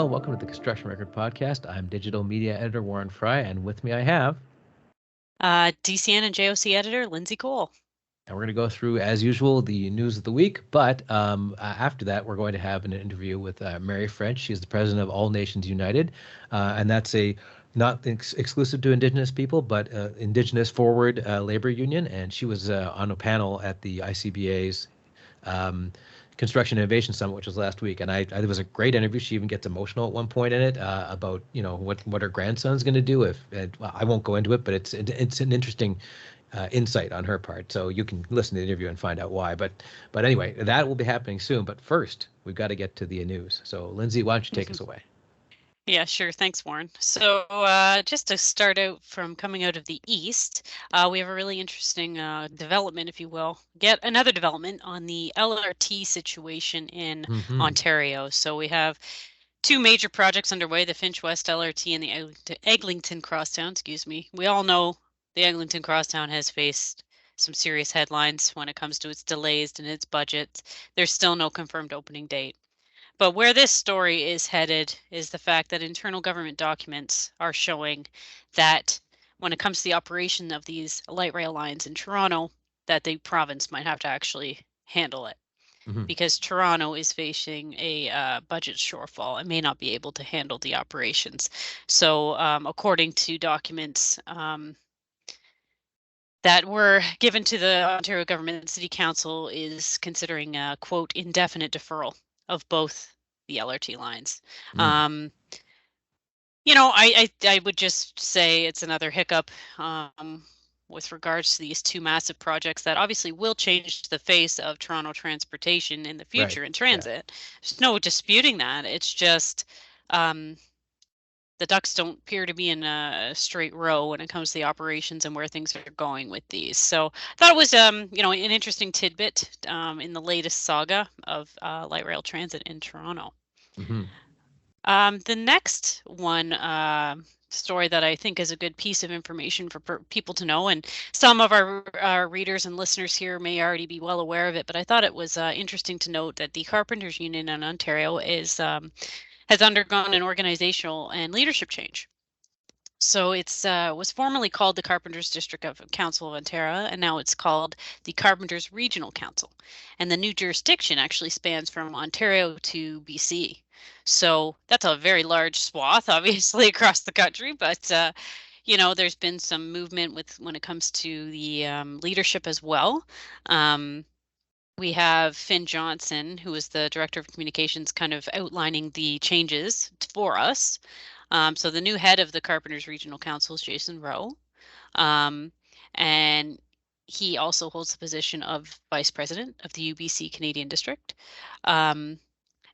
Hello, and welcome to the Construction Record Podcast. I'm digital media editor Warren Frey, and with me I have... DCN and JOC editor Lindsay Cole. And we're going to go through, as usual, the news of the week, but after that, we're going to have an interview with Mary French. She's the president of All Nations United, and that's a not exclusive to Indigenous people, but Indigenous Forward Labor Union, and she was on a panel at the ICBA's Construction Innovation Summit, which was last week, and it was a great interview. She even gets emotional at one point in it about what her grandson's going to do. Well, I won't go into it, but it's an interesting insight on her part. So you can listen to the interview and find out why. But anyway, that will be happening soon. But first, we've got to get to the news. So Lindsay, why don't you take us away? Yeah, sure. Thanks, Warren. So just to start out from coming out of the East, we have a really interesting development, if you will, yet another development on the LRT situation in Ontario. So we have two major projects underway, the Finch West LRT and the Eglinton Crosstown, excuse me. We all know the Eglinton Crosstown has faced some serious headlines when it comes to its delays and its budget. There's still no confirmed opening date. But where this story is headed is the fact that internal government documents are showing that when it comes to the operation of these light rail lines in Toronto, that the province might have to actually handle it. Because Toronto is facing a budget shortfall and may not be able to handle the operations. So according to documents that were given to the Ontario government, City Council is considering a, quote, indefinite deferral of both the LRT lines. I would just say it's another hiccup with regards to these two massive projects that obviously will change the face of Toronto transportation in the future in transit. Yeah. There's no disputing that. It's just the ducks don't appear to be in a straight row when it comes to the operations and where things are going with these. So I thought it was, an interesting tidbit in the latest saga of light rail transit in Toronto. The next one story that I think is a good piece of information for people to know, and some of our readers and listeners here may already be well aware of it, but I thought it was interesting to note that the Carpenters Union in Ontario has undergone an organizational and leadership change. So it's was formerly called the Carpenters District Council of Ontario, and now it's called the Carpenters Regional Council. And the new jurisdiction actually spans from Ontario to BC. So that's a very large swath, obviously, across the country. But there's been some movement when it comes to the leadership as well. We have Finn Johnson, who is the Director of Communications, kind of outlining the changes for us. So the new head of the Carpenters Regional Council is Jason Rowe. And he also holds the position of Vice President of the UBC Canadian District. And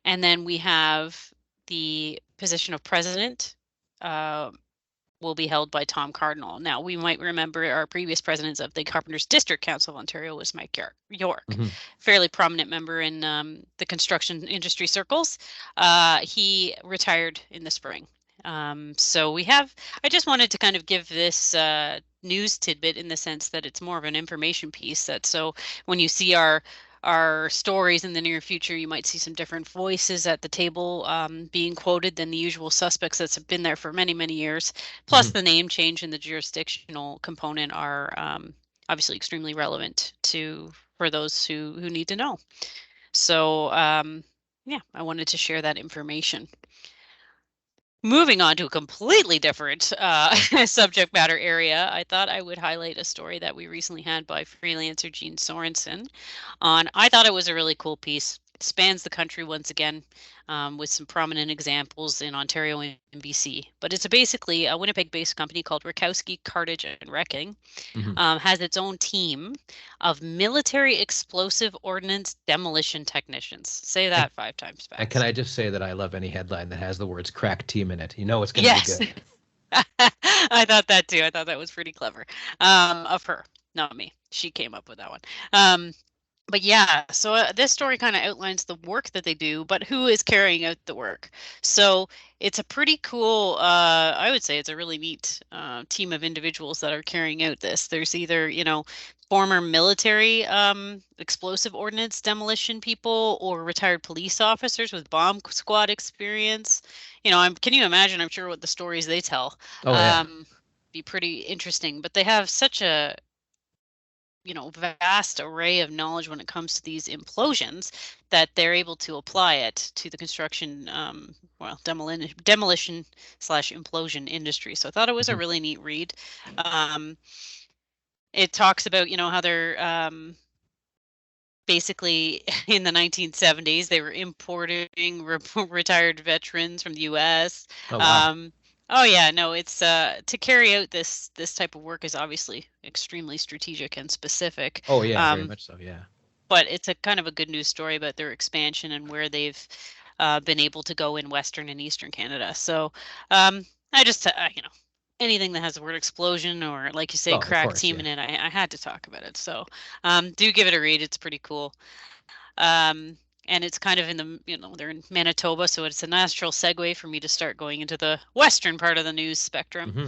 then we have the position of President will be held by Tom Cardinal. Now, we might remember our previous presidents of the Carpenters District Council of Ontario was Mike York, fairly prominent member in the construction industry circles. He retired in the spring. So I just wanted to kind of give this news tidbit in the sense that it's more of an information piece. So when you see our stories in the near future, you might see some different voices at the table being quoted than the usual suspects that have been there for many, many years. Plus the name change and the jurisdictional component are obviously extremely relevant for those who need to know. So I wanted to share that information. Moving on to a completely different subject matter area, I thought I would highlight a story that we recently had by freelancer Jean Sorensen I thought it was a really cool piece. It spans the country once again with some prominent examples in Ontario and BC. But it's basically a Winnipeg-based company called Rakowski Cartage and Wrecking, has its own team of military explosive ordnance demolition technicians. Say that 5 times fast. And can I just say that I love any headline that has the words crack team in it? You know it's going to be good. I thought that too. I thought that was pretty clever of her, not me. She came up with that one. But yeah, so this story kind of outlines the work that they do, but who is carrying out the work. So it's a pretty cool, I would say it's a really neat team of individuals that are carrying out this. There's either, former military explosive ordnance demolition people or retired police officers with bomb squad experience. Can you imagine? I'm sure what the stories they tell. Oh yeah. Be pretty interesting. But they have such a vast array of knowledge when it comes to these implosions that they're able to apply it to the construction, demolition slash implosion industry. So I thought it was a really neat read. It talks about, how they're basically in the 1970s, they were importing retired veterans from the US. Oh wow. Oh yeah, no, it's to carry out this type of work is obviously extremely strategic and specific. Oh yeah, very much so. Yeah. But it's a kind of a good news story about their expansion and where they've been able to go in Western and Eastern Canada. So I just, anything that has the word explosion or, like you say, Well, of crack course, team in yeah. it, I had to talk about it. So do give it a read. It's pretty cool. And it's kind of in the, they're in Manitoba, so it's a natural segue for me to start going into the Western part of the news spectrum.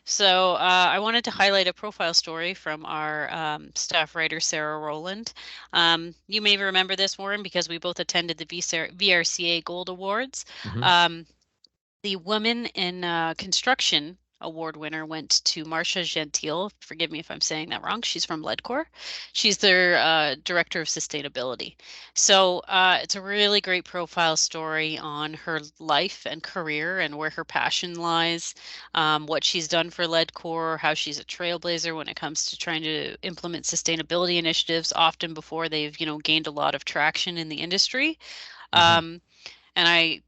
So I wanted to highlight a profile story from our staff writer, Sarah Rowland. You may remember this, Warren, because we both attended the VRCA Gold Awards. The Women in Construction Award winner went to Marcia Gentile. Forgive me if I'm saying that wrong. She's from Ledcor. She's their director of sustainability. So it's a really great profile story on her life and career and where her passion lies, what she's done for Ledcor, how she's a trailblazer when it comes to trying to implement sustainability initiatives, often before they've gained a lot of traction in the industry. And I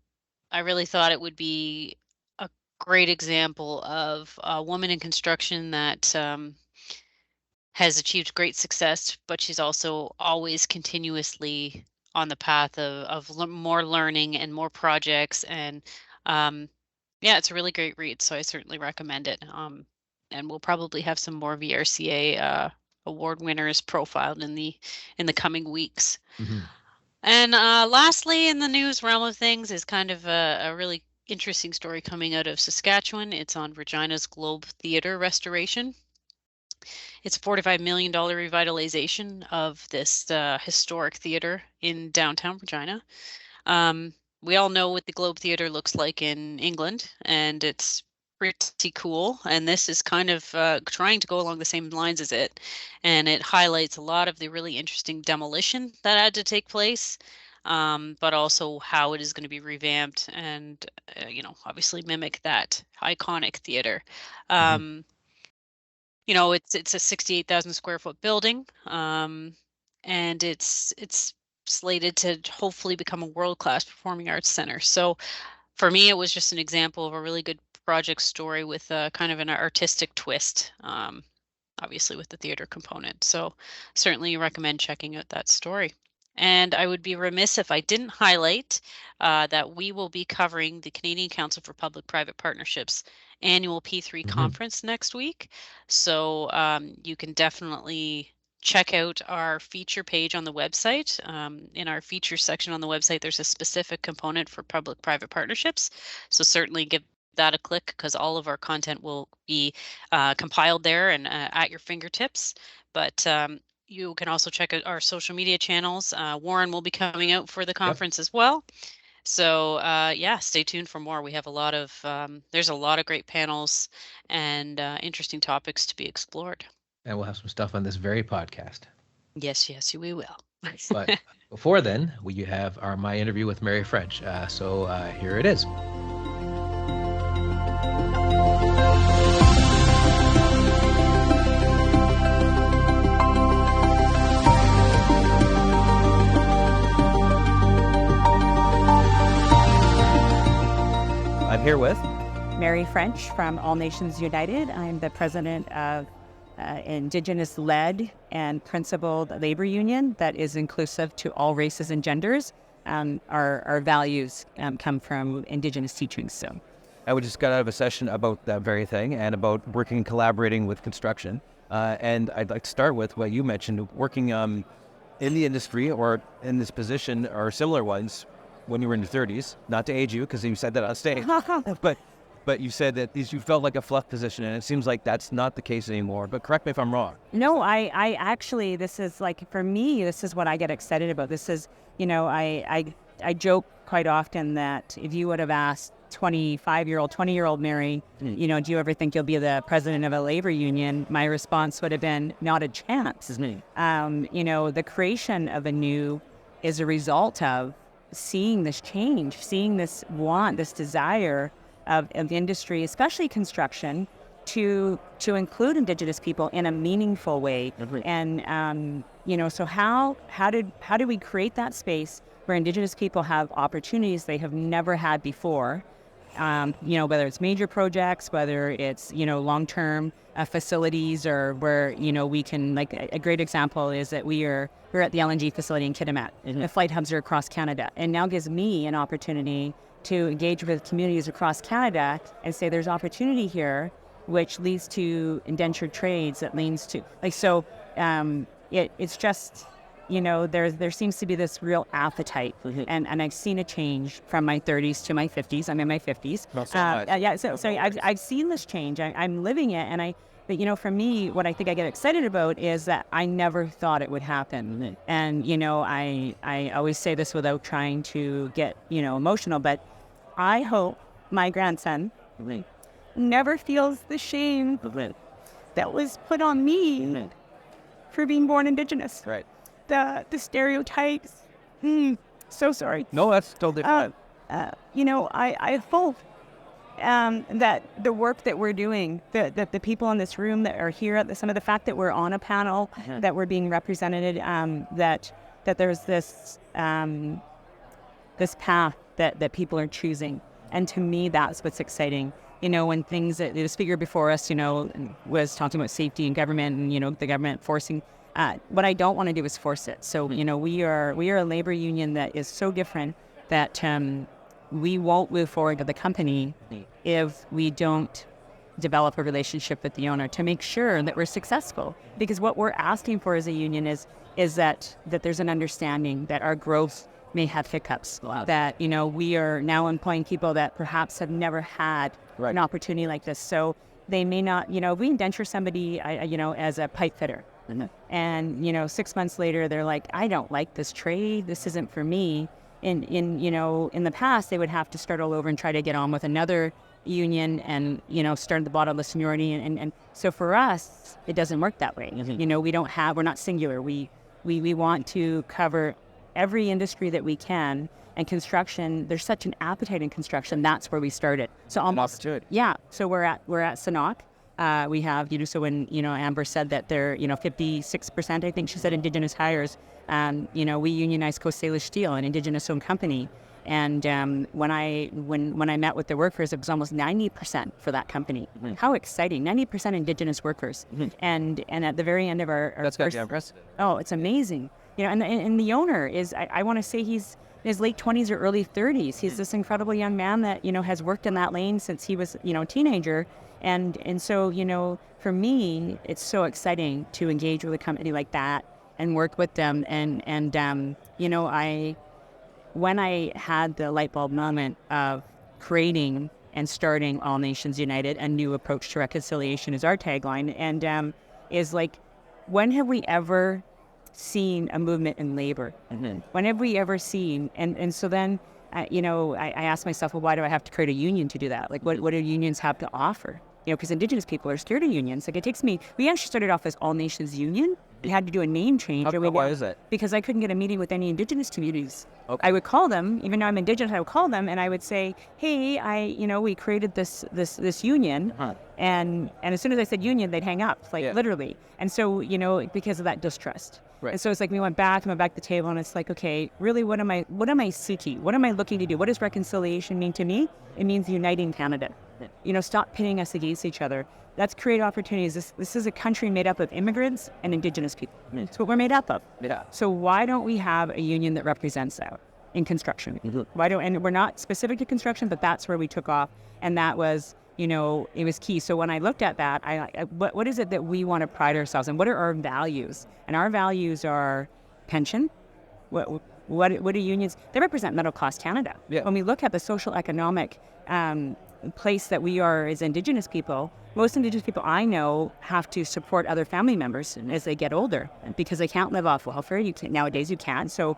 really thought it would be a great example of a woman in construction that has achieved great success, but she's also always continuously on the path of more learning and more projects. And yeah, it's a really great read. So I certainly recommend it. And we'll probably have some more VRCA award winners profiled in the coming weeks. And lastly, in the news realm of things is kind of a really interesting story coming out of Saskatchewan. It's on Regina's Globe Theatre restoration. It's a $45 million revitalization of this historic theater in downtown Regina. We all know what the Globe Theatre looks like in England, and it's pretty cool. And this is kind of trying to go along the same lines as it. And it highlights a lot of the really interesting demolition that had to take place, but also how it is going to be revamped and, obviously mimic that iconic theater. It's a 68,000 square foot building, and it's slated to hopefully become a world-class performing arts center. So for me, it was just an example of a really good project story with kind of an artistic twist, obviously with the theater component. So certainly recommend checking out that story. And I would be remiss if I didn't highlight that we will be covering the Canadian Council for Public-Private Partnerships annual P3 conference next week. So you can definitely check out our feature page on the website. In our feature section on the website, there's a specific component for public-private partnerships. So certainly give that a click, because all of our content will be compiled there and at your fingertips. But you can also check out our social media channels. Warren will be coming out for the conference as well. So yeah, stay tuned for more. We have a lot of, there's a lot of great panels and interesting topics to be explored. And we'll have some stuff on this very podcast. Yes, we will. But before then, we have my interview with Mary French. So here it is. I'm here with Mary French from All Nations United. I'm the president of Indigenous-led and principled labor union that is inclusive to all races and genders. Our values come from Indigenous teachings. So, we just got out of a session about that very thing and about working and collaborating with construction. And I'd like to start with what you mentioned, working in the industry or in this position or similar ones when you were in your 30s. Not to age you, because you said that on stage, but but you said that you felt like a fluff position, and it seems like that's not the case anymore. But correct me if I'm wrong. No, I actually, this is like, for me, this is what I get excited about. This is, I joke quite often that if you would have asked 20-year-old Mary, do you ever think you'll be the president of a labor union? My response would have been, not a chance. The creation of a new is a result of seeing this change, seeing this want, this desire of industry, especially construction, to include Indigenous people in a meaningful way. And so how do we create that space where Indigenous people have opportunities they have never had before? Whether it's major projects, whether it's long-term facilities, or where we can, like, a great example is that we're at the LNG facility in Kitimat. The flight hubs are across Canada, and now gives me an opportunity to engage with communities across Canada and say there's opportunity here, which leads to indentured trades, that leads to it's just, there seems to be this real appetite, and I've seen a change from my 30s to my 50s. I'm in my 50s. So I've seen this change. I'm living it, but for me, what I think I get excited about is that I never thought it would happen. And I always say this without trying to get emotional, but I hope my grandson never feels the shame that was put on me for being born Indigenous. Right. The stereotypes. So sorry. No, that's totally fine. I hope that the work that we're doing, that the people in this room that are here, some of the fact that we're on a panel, that we're being represented, that there's this path that people are choosing. And to me, that's what's exciting. When things, the speaker before us, was talking about safety and government, and, the government forcing, what I don't want to do is force it. So, we are a labor union that is so different that we won't move forward with the company if we don't develop a relationship with the owner to make sure that we're successful. Because what we're asking for as a union is that there's an understanding that our growth may have hiccups, that, we are now employing people that perhaps have never had an opportunity like this. So they may not, if we indenture somebody, as a pipe fitter, and, 6 months later, they're like, I don't like this trade. This isn't for me. In the past, they would have to start all over and try to get on with another union and, start at the bottom of the seniority. And so for us, it doesn't work that way. We're not singular. We want to cover every industry that we can. And construction, there's such an appetite in construction. That's where we started. So almost, so we're at Sanok. We have, so when, Amber said that they're, 56%, I think she said, Indigenous hires, we unionized Coast Salish Steel, an Indigenous-owned company. And when I met with the workers, it was almost 90% for that company. How exciting, 90% Indigenous workers. And at the very end of our that's got to be unprecedented. Oh, it's amazing. And the owner is, I want to say he's in his late 20s or early 30s. He's this incredible young man that, has worked in that lane since he was, a teenager. And so, for me, it's so exciting to engage with a company like that and work with them. And when I had the light bulb moment of creating and starting All Nations United, a new approach to reconciliation is our tagline. And is like, when have we ever seen a movement in labor? When have we ever seen? And so then, I asked myself, well, why do I have to create a union to do that? Like, what do unions have to offer? Because Indigenous people are scared of unions. Like, we actually started off as All Nations Union. We had to do a name change. Why is that? Because I couldn't get a meeting with any Indigenous communities. Okay. I would call them, even though I'm Indigenous, I would call them and I would say, hey, we created this union. And as soon as I said union, they'd hang up, literally. And so, because of that distrust. Right. And so it's like we went back to the table, and it's like, okay, really, what am I seeking? What am I looking to do? What does reconciliation mean to me? It means uniting Canada. Stop pitting us against each other. Let's create opportunities. This is a country made up of immigrants and Indigenous people. That's what we're made up of. Yeah. So why don't we have a union that represents that in construction? And we're not specific to construction, but that's where we took off, and that was, it was key. So when I looked at that, what is it that we want to pride ourselves in? What are our values? And our values are pension. What do unions? They represent middle class Canada. Yeah. When we look at the social economic place that we are as Indigenous people, most Indigenous people I know have to support other family members as they get older because they can't live off welfare. Nowadays you can't. So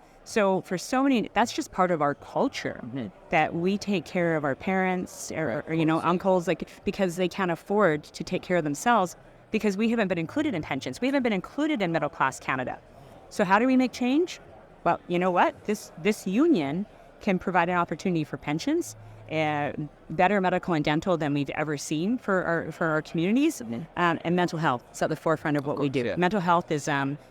for so many, that's just part of our culture that we take care of our parents or uncles, like, because they can't afford to take care of themselves because we haven't been included in pensions. We haven't been included in middle class Canada. So how do we make change? Well, you know what? This union can provide an opportunity for pensions, better medical and dental than we've ever seen for our communities, and mental health. It's at the forefront of what we do. Yeah. Mental health is,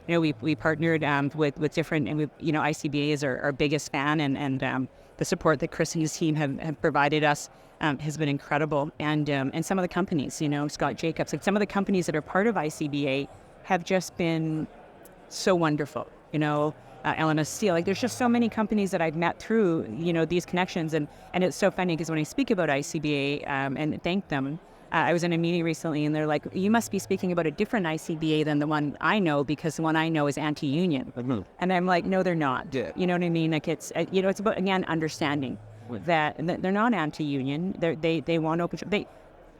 we partnered with different, and ICBA is our biggest fan, and the support that Chris and his team have provided us has been incredible. And some of the companies, Scott Jacobs, like some of the companies that are part of ICBA have just been so wonderful. Elena Steele, like there's just so many companies that I've met through, these connections. And it's so funny because when I speak about ICBA and thank them, I was in a meeting recently and they're like, you must be speaking about a different ICBA than the one I know because the one I know is anti-union. Mm-hmm. And I'm like, no, they're not. Yeah. You know what I mean? Like it's, it's about, again, understanding that they're not anti-union. They want open,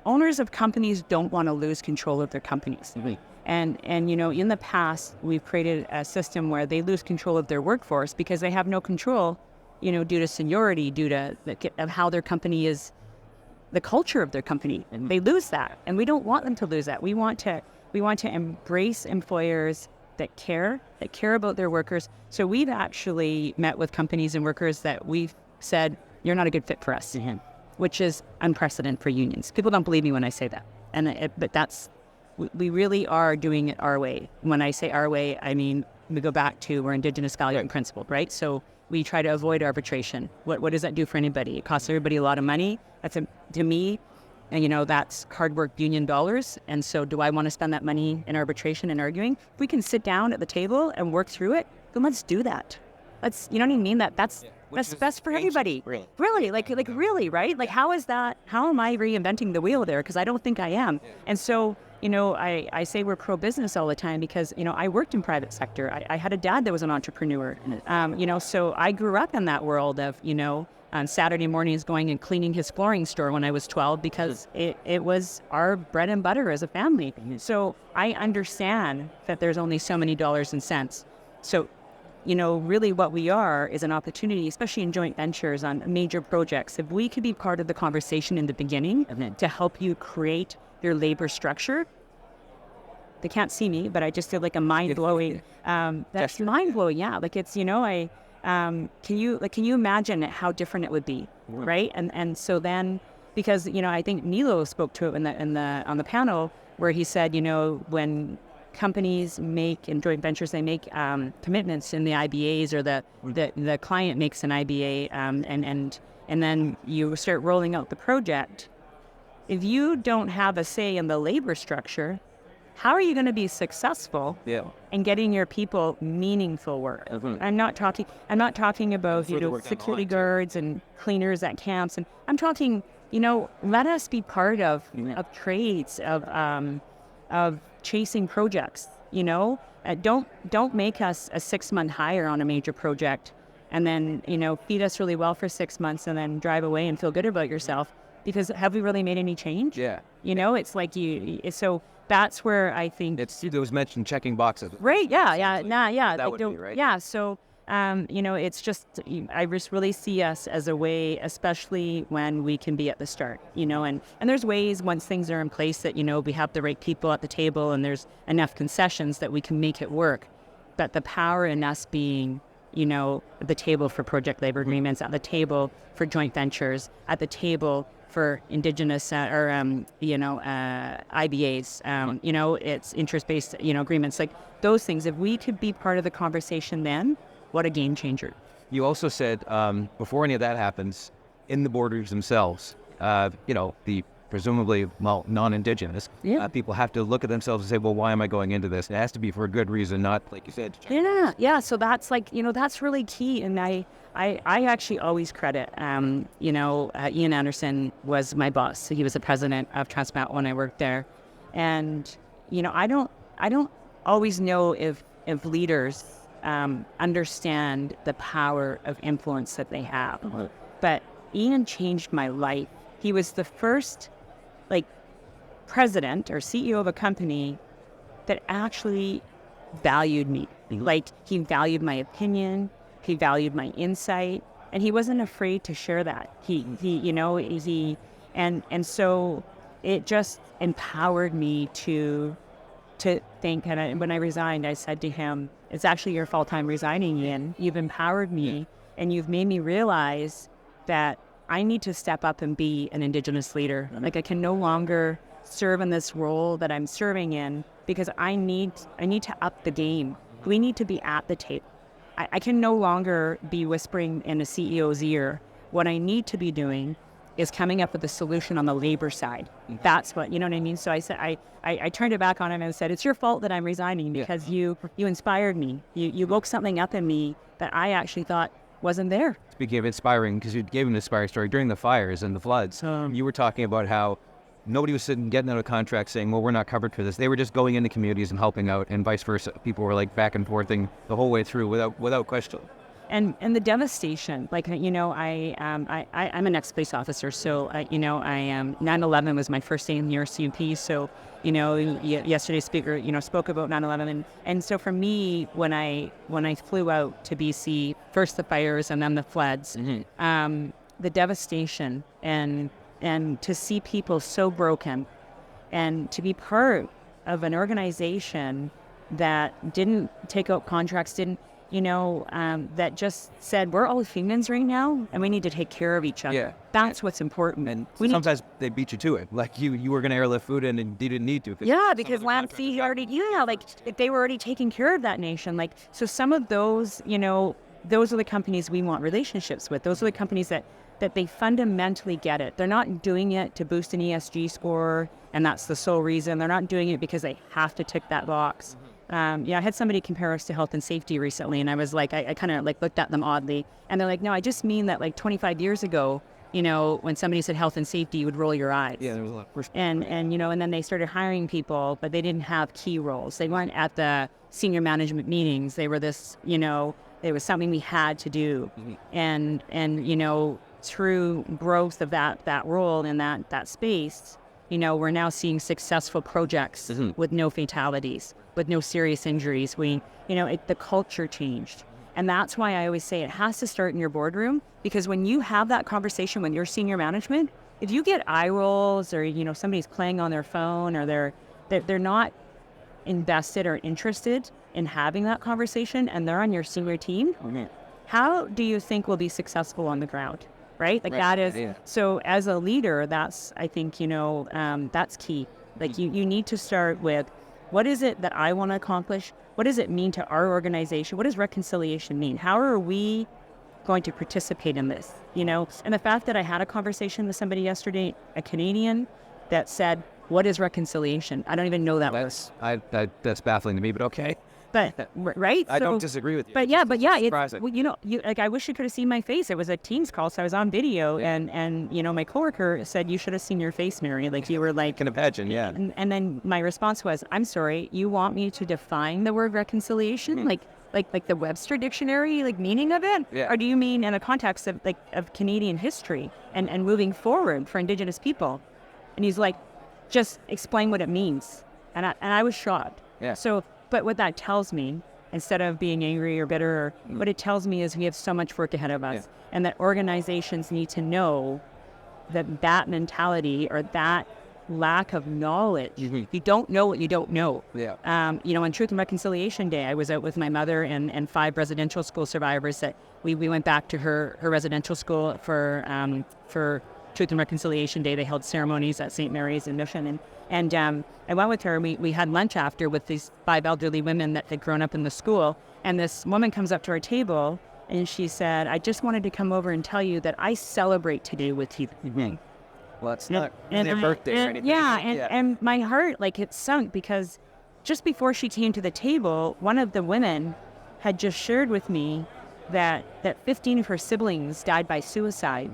owners of companies don't want to lose control of their companies. Mm-hmm. And in the past, we've created a system where they lose control of their workforce because they have no control, due to seniority, due to of how their company is, the culture of their company. And they lose that. And we don't want them to lose that. We want to embrace employers that care about their workers. So we've actually met with companies and workers that we've said, you're not a good fit for us, mm-hmm. which is unprecedented for unions. People don't believe me when I say that. But that's, we really are doing it our way. When I say our way, I mean, we go back to we're Indigenous value and principle, right? So we try to avoid arbitration. What does that do for anybody? It costs everybody a lot of money. To me, and that's hard work union dollars. And so do I want to spend that money in arbitration and arguing? If we can sit down at the table and work through it, then let's do that. Let's, you know what I mean? That's best for everybody. Really, like really, right? Like how is that? How am I reinventing the wheel there? Because I don't think I am. And so, I say we're pro-business all the time because, I worked in private sector. I had a dad that was an entrepreneur. So I grew up in that world of, on Saturday mornings going and cleaning his flooring store when I was 12 because it was our bread and butter as a family. So I understand that there's only so many dollars and cents. So, really what we are is an opportunity, especially in joint ventures on major projects. If we could be part of the conversation in the beginning to help you create your labor structure. They can't see me, but I just feel like a mind-blowing, that's mind-blowing. Yeah. Like it's, can you imagine how different it would be? Yeah. Right. And so then, because, I think Nilo spoke to it on the panel where he said, when companies make in joint ventures, they make commitments in the IBAs or the client makes an IBA and then you start rolling out the project. If you don't have a say in the labor structure, how are you going to be successful in getting your people meaningful work? Mm-hmm. I'm not talking about security guards and cleaners at camps, and I'm talking let us be part of trades of chasing projects. Don't make us a 6-month hire on a major project, and then feed us really well for 6 months, and then drive away and feel good about yourself. Because have we really made any change? Yeah. It's like so that's where I think it was mentioned checking boxes. Right. Yeah. That would be right. Yeah. So, it's just, I just really see us as a way, especially when we can be at the start, and there's ways once things are in place that, we have the right people at the table and there's enough concessions that we can make it work. But the power in us being, at the table for project labor agreements, at the table for joint ventures, at the table for Indigenous IBAs, it's interest-based, agreements, like those things. If we could be part of the conversation then, what a game changer. You also said before any of that happens, in the boardrooms themselves, the presumably non-Indigenous, people have to look at themselves and say, well, why am I going into this? It has to be for a good reason, not like you said. Yeah. So that's that's really key. And I actually always credit, Ian Anderson was my boss. So he was the president of Transmat when I worked there. And, I don't always know if leaders understand the power of influence that they have. But Ian changed my life he was the first like president or CEO of a company that actually valued me. Like, he valued my opinion, he valued my insight, and he wasn't afraid to share that. And so it just empowered me to think. And when I resigned, I said to him, "It's actually your fault I'm resigning, Ian. You've empowered me, and you've made me realize that I need to step up and be an Indigenous leader. Like, I can no longer serve in this role that I'm serving in, because I need to up the game. We need to be at the table. I can no longer be whispering in a CEO's ear. What I need to be doing is coming up with a solution on the labor side. That's what, you know what I mean?" So I said, I turned it back on him and said, "It's your fault that I'm resigning, because you inspired me. You woke something up in me that I actually thought wasn't there." Speaking of inspiring, because you gave an inspiring story during the fires and the floods, you were talking about how nobody was sitting getting out of contract saying, well, we're not covered for this. They were just going into communities and helping out, and vice versa. People were like back and forthing the whole way through without question. And the devastation, like, I'm an ex-police officer, so 9/11 was my first day in the RCMP. So yesterday's speaker spoke about 9/11, and so for me, when I flew out to BC, first the fires and then the floods, the devastation and to see people so broken, and to be part of an organization that didn't take out contracts, that just said, we're all humans right now, and we need to take care of each other. Yeah. That's what's important. And sometimes they beat you to it. Like, you were going to airlift food in, and you didn't need to. Yeah, because Lancey already, they were already taking care of that nation. Like, so some of those, those are the companies we want relationships with. Those are the companies that they fundamentally get it. They're not doing it to boost an ESG score, and that's the sole reason. They're not doing it because they have to tick that box. I had somebody compare us to health and safety recently, and I was like, I kind of looked at them oddly, and they're like, no, I just mean that 25 years ago, when somebody said health and safety, you would roll your eyes. Yeah, there was a lot of and then they started hiring people, but they didn't have key roles. They weren't at the senior management meetings. They were this, it was something we had to do. And through growth of that role in that space, we're now seeing successful projects with no fatalities, with no serious injuries. The culture changed. And that's why I always say it has to start in your boardroom, because when you have that conversation with your senior management, if you get eye rolls, or, somebody's playing on their phone, or they're not invested or interested in having that conversation, and they're on your senior team, how do you think we'll be successful on the ground? Right? That is, so as a leader, that's, I think, that's key. Like, you need to start with, what is it that I want to accomplish? What does it mean to our organization? What does reconciliation mean? How are we going to participate in this? And the fact that I had a conversation with somebody yesterday, a Canadian, that said, what is reconciliation? I don't even know that word. That's baffling to me, but okay. But right, I don't disagree with you. But yeah, it's I wish you could have seen my face. It was a Teams call, so I was on video, and my coworker said, "You should have seen your face, Mary. Like, you were like." I can imagine, yeah. And then my response was, "I'm sorry. You want me to define the word reconciliation, like the Webster dictionary, meaning of it, or do you mean in the context of Canadian history and moving forward for Indigenous people?" And he's like, "Just explain what it means." And I was shocked. Yeah. So. But what that tells me, instead of being angry or bitter, what it tells me is we have so much work ahead of us, and that organizations need to know that mentality, or that lack of knowledge. You don't know what you don't know. Yeah. On Truth and Reconciliation Day, I was out with my mother and 5 residential school survivors that we went back to her residential school for Truth and Reconciliation Day. They held ceremonies at St. Mary's in Mission, and I went with her, and we had lunch after with these 5 elderly women that had grown up in the school. And this woman comes up to our table, and she said, "I just wanted to come over and tell you that I celebrate today with you." Well, it's not their birthday or anything. And my heart, it sunk, because just before she came to the table, one of the women had just shared with me that 15 of her siblings died by suicide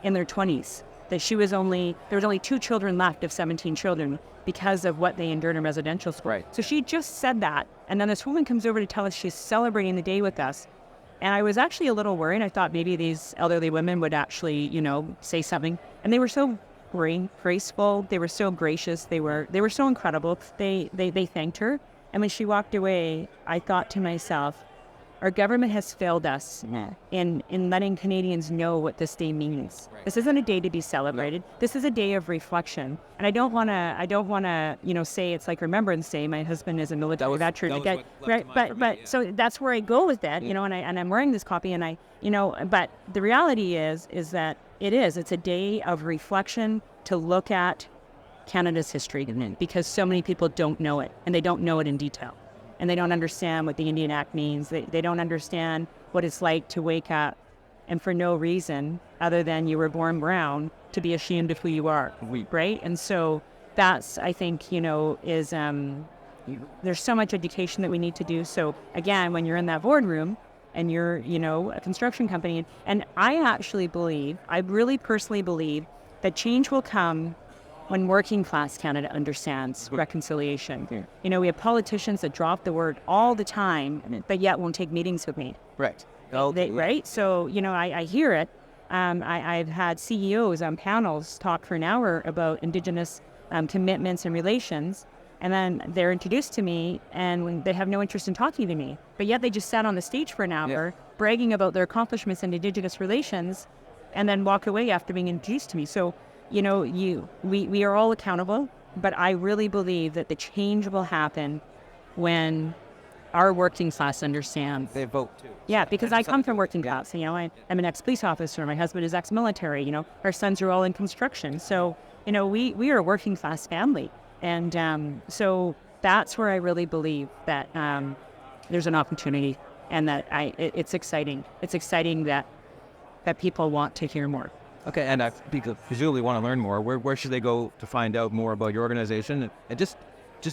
in their 20s. That there was only 2 children left of 17 children because of what they endured in residential school. Right. So she just said that, and then this woman comes over to tell us she's celebrating the day with us. And I was actually a little worried. I thought maybe these elderly women would actually, say something. And they were so graceful. They were so gracious. They were so incredible. They thanked her. And when she walked away, I thought to myself, our government has failed us in letting Canadians know what this day means. Right. This isn't a day to be celebrated. No. This is a day of reflection. And I don't want to, say it's like Remembrance Day. My husband is a military veteran. Right. But so that's where I go with that, and I'm wearing this copy, and but the reality is that it's a day of reflection to look at Canada's history, because so many people don't know it, and they don't know it in detail. And they don't understand what the Indian Act means. They don't understand what it's like to wake up and for no reason other than you were born brown to be ashamed of who you are, right? And so that's, I think, is there's so much education that we need to do. So again, when you're in that boardroom and you're, a construction company, and I really personally believe that change will come when working class Canada understands reconciliation. Yeah. We have politicians that drop the word all the time, but yet won't take meetings with me. Right. Right? So, I hear it. I've had CEOs on panels talk for an hour about Indigenous commitments and relations, and then they're introduced to me, and they have no interest in talking to me. But yet they just sat on the stage for an hour, bragging about their accomplishments in Indigenous relations, and then walk away after being introduced to me. So, we are all accountable, but I really believe that the change will happen when our working class understands. They vote too. Yeah, because I come from working class. I'm an ex-police officer. My husband is ex-military. Our sons are all in construction. So, we are a working class family. And so that's where I really believe that there's an opportunity, and that it's exciting. It's exciting that people want to hear more. Okay, and people presumably want to learn more. Where should they go to find out more about your organization, and just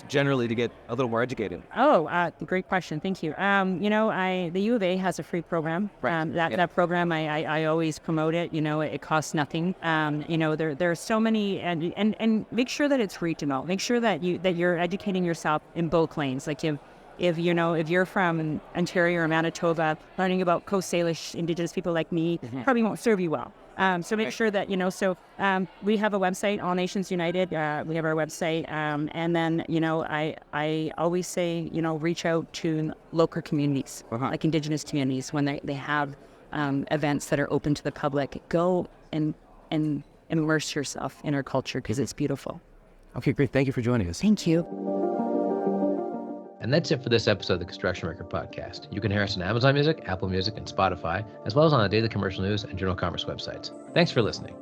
generally to get a little more educated? Oh, great question. Thank you. The U of A has a free program. Right. That program, I always promote it. It costs nothing. There are so many, and make sure that it's regional. Make sure that you're educating yourself in both lanes. Like if you're from Ontario or Manitoba, learning about Coast Salish Indigenous people like me probably won't serve you well. So make sure that, we have a website, All Nations United. We have our website. And then, I always say, reach out to local communities, like Indigenous communities, when they have events that are open to the public. Go and immerse yourself in our culture, because it's beautiful. Okay, great. Thank you for joining us. Thank you. And that's it for this episode of the Construction Record Podcast. You can hear us on Amazon Music, Apple Music, and Spotify, as well as on the Daily Commercial News and Journal Commerce websites. Thanks for listening.